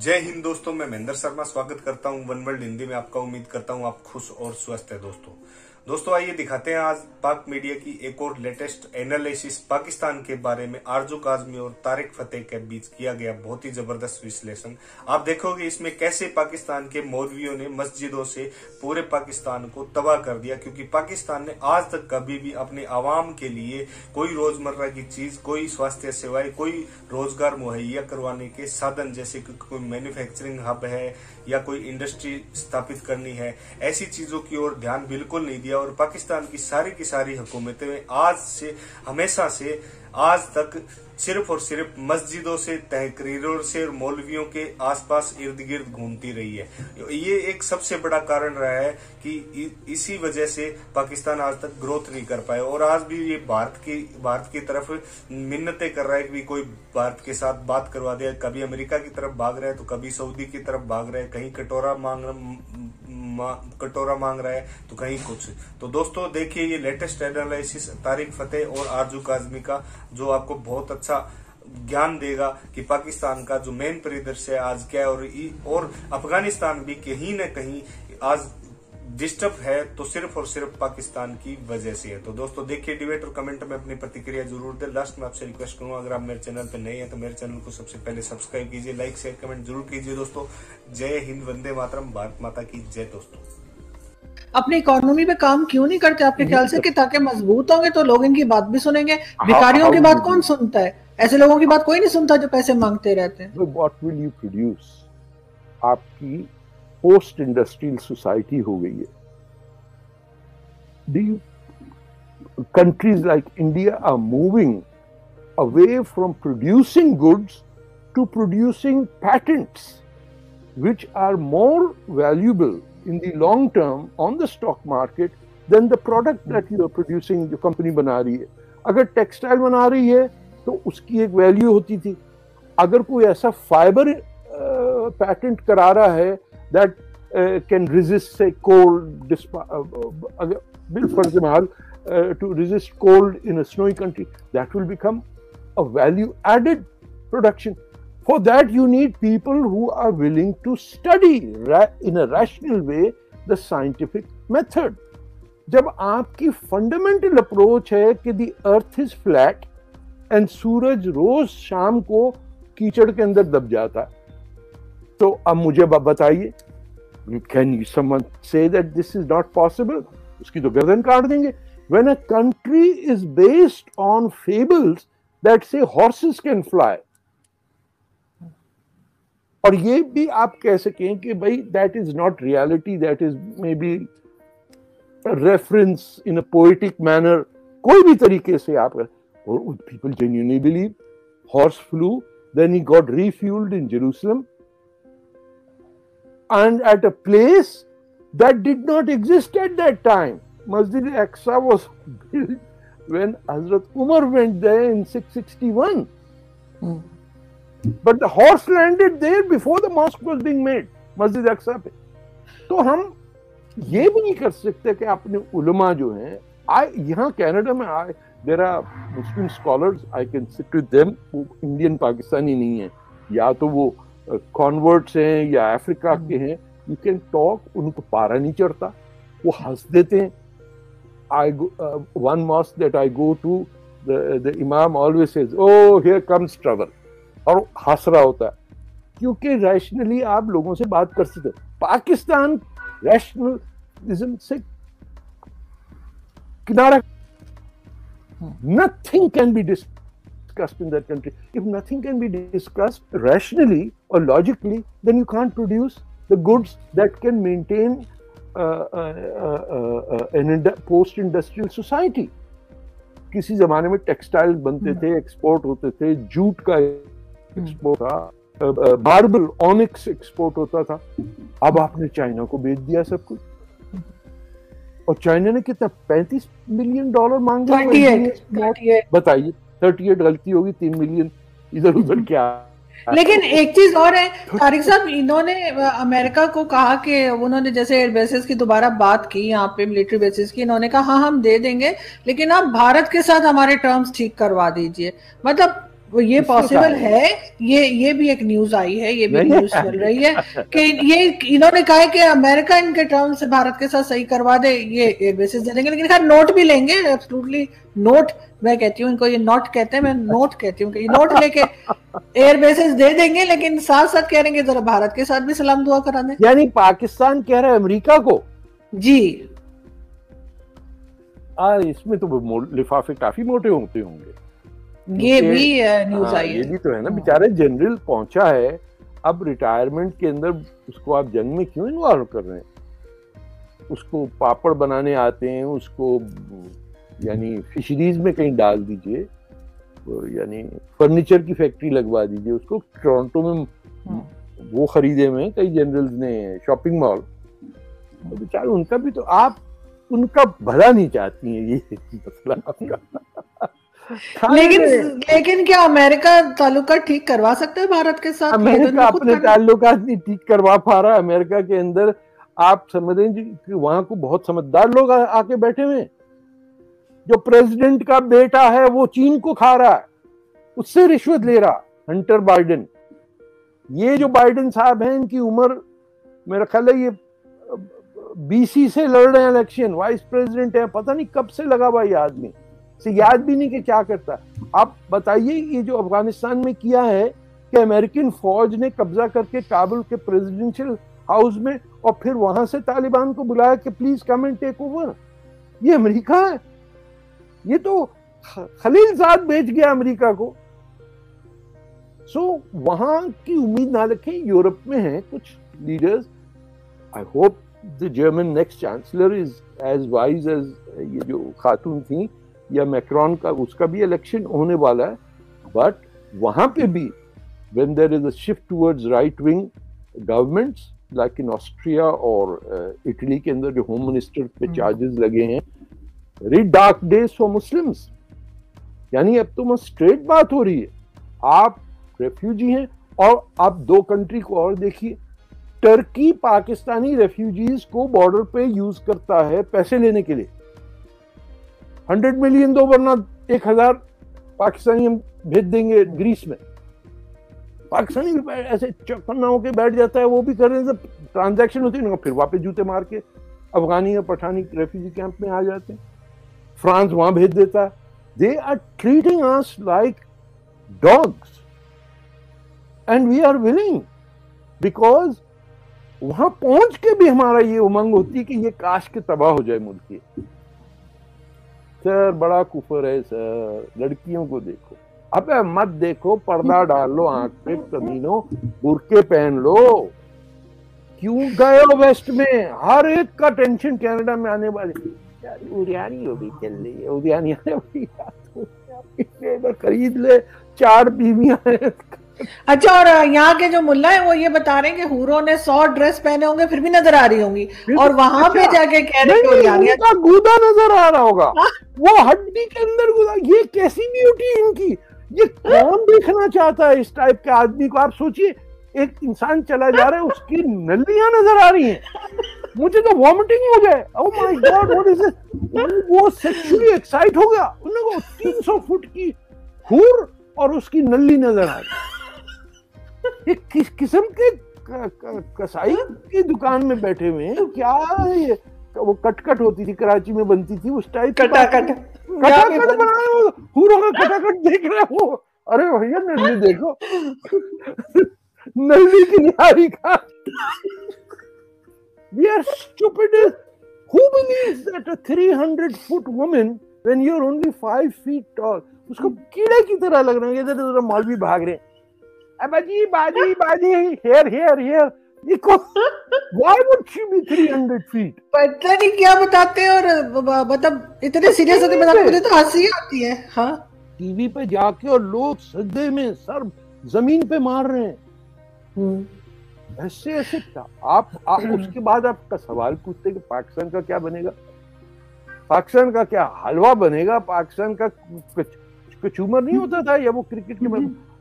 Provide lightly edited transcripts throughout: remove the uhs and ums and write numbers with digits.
जय हिंद दोस्तों, मैं महेंद्र शर्मा स्वागत करता हूं वन वर्ल्ड हिंदी में आपका। उम्मीद करता हूं आप खुश और स्वस्थ है। दोस्तों आइए दिखाते हैं आज पाक मीडिया की एक और लेटेस्ट एनालिसिस। पाकिस्तान के बारे में आरजू काज़मी और तारिक फतेह के बीच किया गया बहुत ही जबरदस्त विश्लेषण। आप देखोगे इसमें कैसे पाकिस्तान के मौलवियों ने मस्जिदों से पूरे पाकिस्तान को तबाह कर दिया, क्योंकि पाकिस्तान ने आज तक कभी भी अपने आवाम के लिए कोई रोजमर्रा की चीज, कोई स्वास्थ्य सेवाएं, कोई रोजगार मुहैया करवाने के साधन, जैसे कि कोई मैन्युफैक्चरिंग हब है या कोई इंडस्ट्री स्थापित करनी है, ऐसी चीजों की ओर ध्यान बिल्कुल नहीं दिया। और पाकिस्तान की सारी हुकूमतें आज से, हमेशा से आज तक सिर्फ और सिर्फ मस्जिदों से, तहरीरों से और मौलवियों के आसपास इर्द गिर्द घूमती रही है। ये एक सबसे बड़ा कारण रहा है कि इसी वजह से पाकिस्तान आज तक ग्रोथ नहीं कर पाया। और आज भी ये भारत की तरफ मिन्नतें कर रहा है कि कोई भारत के साथ बात करवा दे। कभी अमेरिका की तरफ भाग रहा है तो कभी सऊदी की तरफ भाग रहा है, कहीं कटोरा मांग रहा है तो कहीं कुछ। तो दोस्तों देखिए ये लेटेस्ट एनालिसिस तारिक फतेह और आरजू काज़मी का, जो आपको बहुत अच्छा ज्ञान देगा कि पाकिस्तान का जो मेन परिदृश्य है आज क्या है। और अफगानिस्तान भी कहीं न कहीं आज डिस्टर्ब है तो सिर्फ और सिर्फ पाकिस्तान की वजह से है। तो दोस्तों देखिए डिबेट और कमेंट में अपनी प्रतिक्रिया जरूर दें। लास्ट में आपसे रिक्वेस्ट करूंगा, अगर आप मेरे चैनल पर नए हैं तो मेरे चैनल को सबसे पहले सब्सक्राइब कीजिए, लाइक शेयर कमेंट जरूर कीजिए। दोस्तों जय हिंद, वंदे मातरम, भारत माता की जय। दोस्तों अपनी इकोनॉमी पे काम क्यों नहीं करते आपके ख्याल से, कि ताकि मजबूत होंगे तो लोग इनकी बात भी सुनेंगे। भिखारियों की बात कौन सुनता है? ऐसे लोगों की बात कोई नहीं सुनता जो पैसे मांगते रहते हैं। What will you produce? आपकी पोस्ट इंडस्ट्रियल सोसाइटी हो गई है। Countries like India are moving away from producing goods to producing patents, which are more valuable in the long term on the stock market than the product that you are producing, जो company बना रही है। अगर textile बना रही है तो उसकी एक वैल्यू होती थी। अगर कोई ऐसा फाइबर पैटेंट करा रहा है दैट कैन रेजिस्ट से cold, to resist cold in a snowy country, that will become a value added production. For that you need people who are willing to study in a rational way the scientific method. जब आपकी fundamental approach है कि the earth is flat and सूरज रोज शाम को कीचड़ के अंदर दब जाता है, तो अब मुझे बताइए, can someone say that this is not possible? उसकी तो गर्दन काट देंगे। When a country is based on fables that say horses can fly, और ये भी आप कह सकें कि भाई that is not reality, that is maybe a reference in a poetic manner, कोई भी तरीके से आप, और people genuinely believe horse flew, then he got refueled in Jerusalem and at a place that did not exist at that time. Masjid al-Aqsa was built when Hazrat Umar went there in 661. But the horse landed there before the mosque was being made, Masjid al-Aqsa पे। तो हम ये भी नहीं कर सकते कि अपने उलमा जो हैं, यहाँ कनाडा में there are Muslim scholars, I can sit with them, वो इंडियन पाकिस्तानी नहीं है, या तो वो कॉन्वर्ट्स हैं या अफ्रीका के हैं, you can talk, उनको पारा नहीं चढ़ता, वो हंस देते हैं। One mosque that I go to, the imam always says, "Oh, here comes trouble," और हंस रहा होता है, क्योंकि रैशनली आप लोगों से बात कर सकते। पाकिस्तान रैशनलिज्म से किनारा, nothing can be discussed in that country. If nothing can be discussed rationally or logically, then you can't produce the goods that can maintain post industrial society. किसी जमाने में टेक्सटाइल बनते थे, एक्सपोर्ट होते थे, जूट का एक्सपोर्ट था, marble, onyx export होता था। अब आपने चाइना को बेच दिया सब कुछ, और चाइना ने कितना $35 मिलियन मांगा। बताइए, 38 गलती होगी, 3 मिलियन इधर उधर क्या। लेकिन एक चीज और है तारिक साहब, इन्होंने अमेरिका को कहा कि उन्होंने जैसे एयर बेसिस की दोबारा बात की, यहाँ पे मिलिट्री बेसिस की, इन्होंने कहा हाँ हम दे देंगे, लेकिन आप भारत के साथ हमारे टर्म्स ठीक करवा दीजिए। मतलब वो ये पॉसिबल है, ये भी एक न्यूज आई है, ये भी न्यूज चल रही है कि ये इन्होंने कहा है कि अमेरिका इनके टर्म से भारत के साथ सही करवा दे, ये एयर बेसिस दे देंगे, लेकिन खैर नोट भी लेंगे, एब्सोल्युटली नोट, मैं कहती हूँ इनको ये नोट कहते हैं, मैं नोट कहती हूँ कि ये नोट लेके एयर बेसिस दे देंगे, लेकिन साथ साथ कह रहे हैं कि जरा भारत के साथ भी सलाम दुआ करा दें। यानी पाकिस्तान कह रहा है अमेरिका को जी, इसमें तो लिफाफे काफी मोटे होते होंगे। ये भी न्यूज आई है। ये भी तो है ना, बेचारे जनरल पहुंचा है, अब रिटायरमेंट के अंदर उसको आप जंग में क्यों इन्वॉल्व कर रहे हैं? उसको पापड़ बनाने आते हैं, उसको यानी फिशरीज में कहीं डाल दीजिए, यानी फर्नीचर की फैक्ट्री लगवा दीजिए उसको। टोरंटो में वो खरीदे में कई जनरल्स ने शॉपिंग मॉल, तो बेचारे उनका भी तो, आप उनका भला नहीं चाहती हैं, ये मसला आपका। लेकिन क्या अमेरिका ताल्लुकात ठीक करवा सकता है भारत के साथ? अमेरिका अपने ताल्लुकात नहीं ठीक करवा पा रहा। अमेरिका के अंदर आप समझ रहे हैं कि वहां को बहुत समझदार लोग आके बैठे हुए हैं। जो प्रेसिडेंट का बेटा है वो चीन को खा रहा है, उससे रिश्वत ले रहा, हंटर बाइडेन। ये जो बाइडेन साहब हैं, इनकी उम्र मेरा ख्याल है ये BC से लड़ रहे हैं इलेक्शन, वाइस प्रेसिडेंट है, पता नहीं कब से लगा हुआ ये आदमी, से याद भी नहीं कि क्या करता। आप बताइए, ये जो अफगानिस्तान में किया है कि अमेरिकन फौज ने कब्जा करके काबुल के प्रेसिडेंशियल हाउस में, और फिर वहां से तालिबान को बुलाया कि please come and take over. ये अमेरिका है, ये तो खलीलजाद बेच गया अमेरिका को। सो वहां की उम्मीद ना रखें। यूरोप में हैं कुछ leaders, I hope the German next chancellor is as wise as ये जो खातून थी, या मैक्रॉन का, उसका भी इलेक्शन होने वाला है। बट वहां पे भी when there is a shift towards right wing governments like in Austria और इटली के अंदर जो होम मिनिस्टर पे चार्जेस लगे हैं, very dark days for Muslims. यानी अब तो स्ट्रेट बात हो रही है, आप रेफ्यूजी हैं। और आप दो कंट्री को और देखिए, टर्की पाकिस्तानी रेफ्यूजीज को बॉर्डर पे यूज करता है पैसे लेने के लिए। 100 मिलियन दो वरना 1000 पाकिस्तानी हम भेज देंगे ग्रीस में। पाकिस्तानी भी ऐसे चौकन्ना होके बैठ जाता है, वो भी कर रहे हैं, ट्रांजैक्शन होती है, फिर वापस जूते मार के अफगानी या पठानी रेफ्यूजी कैंप में आ जाते हैं। फ्रांस वहां भेज देता है। They are treating us like dogs and we are willing, because वहां पहुंच के भी हमारा ये उमंग होती है कि ये काश के तबाह हो जाए मुल्क की। सर बड़ा कुफर है सर, लड़कियों को देखो, अबे मत देखो, पर्दा डाल लो आंख पे, कमीनों, बुर्के पहन लो। क्यों गए हो वेस्ट में? हर एक का टेंशन कनाडा में आने वाले, उरियानी हो भी चल रही है, उरियानी आने वाली, खरीद ले, 4 बीवियां हैं। अच्छा, और यहाँ के जो मुल्ला है वो ये बता रहे हैं कि हूरों ने 100 ड्रेस पहने होंगे फिर भी नजर आ रही होंगी, और वहां पे जाके कह रहे हैं उनका गूदा नजर आ रहा होगा, वो हड्डी के अंदर गूदा। ये कैसी ब्यूटी इनकी, ये कौन देखना चाहता है इस टाइप के आदमी को? आप सोचिए, एक इंसान चला जा रहा है, उसकी नलियां नजर आ रही हैं, मुझे तो वॉमिटिंग हो जाए। Oh my God, what is this? वो सेक्सुअली एक्साइट हो गया, उनको 300 फुट की हूर और उसकी नली नजर आ गई। ये किस किस्म के कसाई की दुकान में बैठे हुए हैं? क्या है ये? वो कटकट होती थी, कराची में बनती थी उस टाइप, कटाकट बनाए, वो हूरों का कटाकट देख रहे हो। अरे भैया नली देखो, नली की निहारी का। We are stupid. Who believes that a 300-foot woman, when you're only 5 feet tall, उसको कीड़े की तरह लग रहे हैं? इधर उधर मौलवी भाग रहे हैं, बाजी बाजी बाजी, here here here। Why would she be 300 feet? पता नहीं क्या बताते हैं, और मतलब इतने सीरियस होते बताते, मुझे तो हंसी आती है। हाँ, टीवी पे जाके और लोग सजदे में सर जमीन पे मार रहे हैं, ऐसे ऐसे। आप उसके बाद आपका सवाल पूछते कि पाकिस्तान का क्या बनेगा, पाकिस्तान का क्या हलवा बनेगा, पाकिस्तान का कचूमर नहीं होता था, या वो क्रिकेट के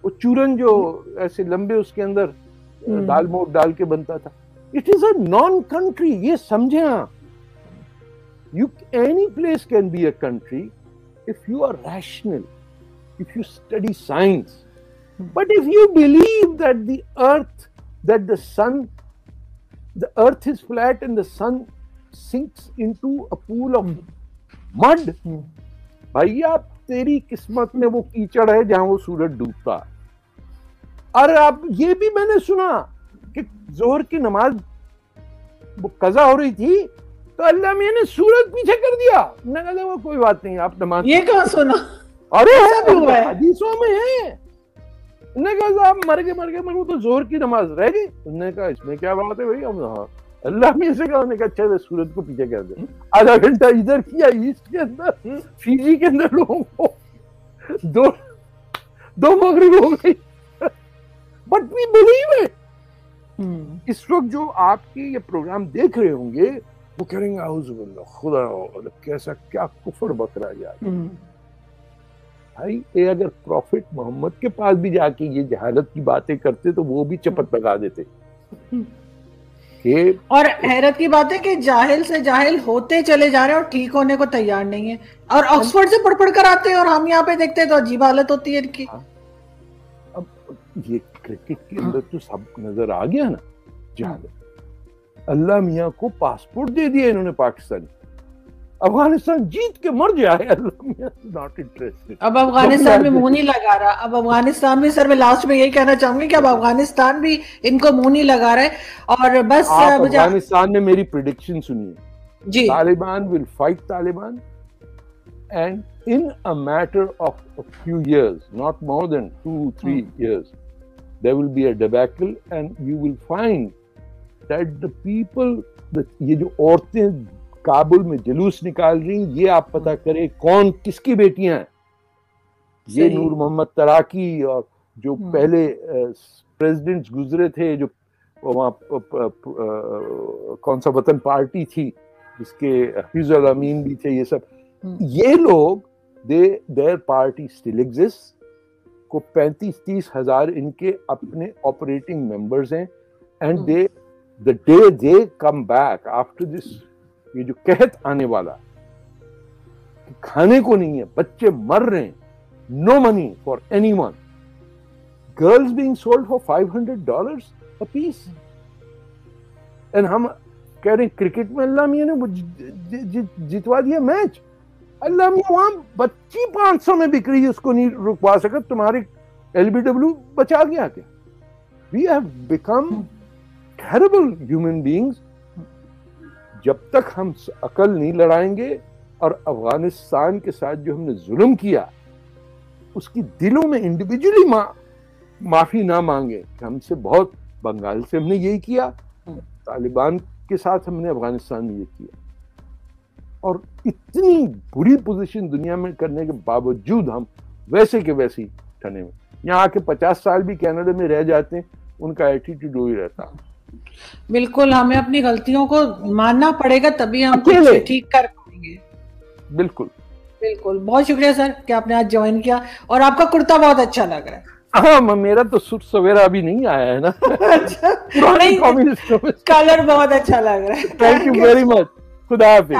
वो चूरन जो ऐसे लंबे उसके अंदर दाल मोट डाल के बनता था। It is a non country, ये समझे आप। You any place can be a country if you are rational. if you study science. But if you believe that the earth is flat and the sun sinks into a pool of mud, भैया तेरी किस्मत में वो कीचड़ है जहां वो सूरज डूबता। और आप ये भी मैंने सुना कि जोहर की नमाज वो कज़ा हो रही थी तो अल्लाह मियां ने सूरज पीछे कर दिया। मैंने कहा वो कोई बात नहीं, आप नमाज। ये कहाँ सुना? अरे हदीसों में है। उन्होंने कहा साहब मर गए तो जोहर की नमाज रह गई। उन्होंने कहा इसमें क्या बात है भाई? हाँ अल्लाह मियां से कहा। उन्होंने कहा अच्छा सूरज को पीछे कर दे। आधा घंटा इधर किया ईस्ट के अंदर, फीजी के अंदर लोगों को दो मगरिब हो गई। But we believe it. इस वक्त जो आपके ये प्रोग्राम देख रहे होंगे वो कहेंगे आउज़ुबिल्लाह, खुदा कैसा क्या कुफर बकरा यार। भाई ये अगर प्रॉफिट मोहम्मद के पास भी जाके ये जहालत की बातें करते तो वो भी चपत लगा देते। और हैरत की बात है कि जाहिल से जाहिल होते चले जा रहे हैं और ठीक होने को तैयार नहीं है। और ऑक्सफोर्ड से पढ़ कर आते हैं और हम यहाँ पे देखते हैं तो अजीब हालत होती है इनकी। अब ये क्रिकेट के अंदर तो सब नजर आ गया ना जहालत। अल्लाह मियां को पासपोर्ट दे दिया इन्होंने पाकिस्तानी। अफगानिस्तान जीत के मर जाए, अल्लाह मियां नॉट इंटरेस्टेड। अब अफगानिस्तान में मुंह नहीं लगा रहा। अब अफगानिस्तान भी, सर मैं लास्ट में यही कहना चाहूंगी कि अब अफगानिस्तान भी इनको मुंह नहीं लगा रहा है। और बस अफगानिस्तान ने मेरी प्रेडिक्शन सुनिए जी, Taliban will fight Taliban and in a matter of a few years, not more than 2-3 years, there will be a debacle and you will find that the people, ये जो औरतें काबुल में जुलूस निकाल रही, ये आप पता करें कौन किसकी बेटियां हैं। ये नूर मोहम्मद तराकी और जो पहले प्रेसिडेंट्स गुजरे थे, जो वहाँ कौन सा वतन पार्टी थी जिसके हफीजुल अमीन भी थे, ये सब ये लोग देयर पार्टी स्टिल एग्जिस्ट। को 35-30 हजार इनके अपने ऑपरेटिंग मेंबर्स हैं and the day they come back after this, ये जो कहत आने वाला कि खाने को नहीं है, बच्चे मर रहे हैं, no money for anyone, girls being sold for $500 a piece, and हम कह रहे हैं क्रिकेट में अल्लाह मियां ने जितवा दिया मैच। अल्लाह मियां वहां बच्ची 500 में बिक रही है, उसको नहीं रुकवा सका, तुम्हारे LBW बचा गया क्या? We have become terrible human beings. जब तक हम अकल नहीं लड़ाएंगे और अफगानिस्तान के साथ जो हमने जुल्म किया उसकी दिलों में इंडिविजुअली माफी ना मांगे कि हमसे बहुत, बंगाल से हमने यही किया, तालिबान के साथ हमने अफगानिस्तान में ये किया, और इतनी बुरी पोजीशन दुनिया में करने के बावजूद हम वैसे के वैसे ही ठने में। यहाँ आके 50 साल भी कनाडा में रह जाते हैं, उनका एटीट्यूड वही रहता। बिल्कुल, हमें अपनी गलतियों को मानना पड़ेगा तभी हम ठीक कर पाएंगे। बिल्कुल बिल्कुल। बहुत शुक्रिया सर कि आपने आज ज्वाइन किया, और आपका कुर्ता बहुत अच्छा लग रहा है। हाँ, मेरा तो सुट सवेरा अभी नहीं आया है ना। अच्छा, कलर बहुत अच्छा लग रहा है। Thank you very much. खुदा हाफिज।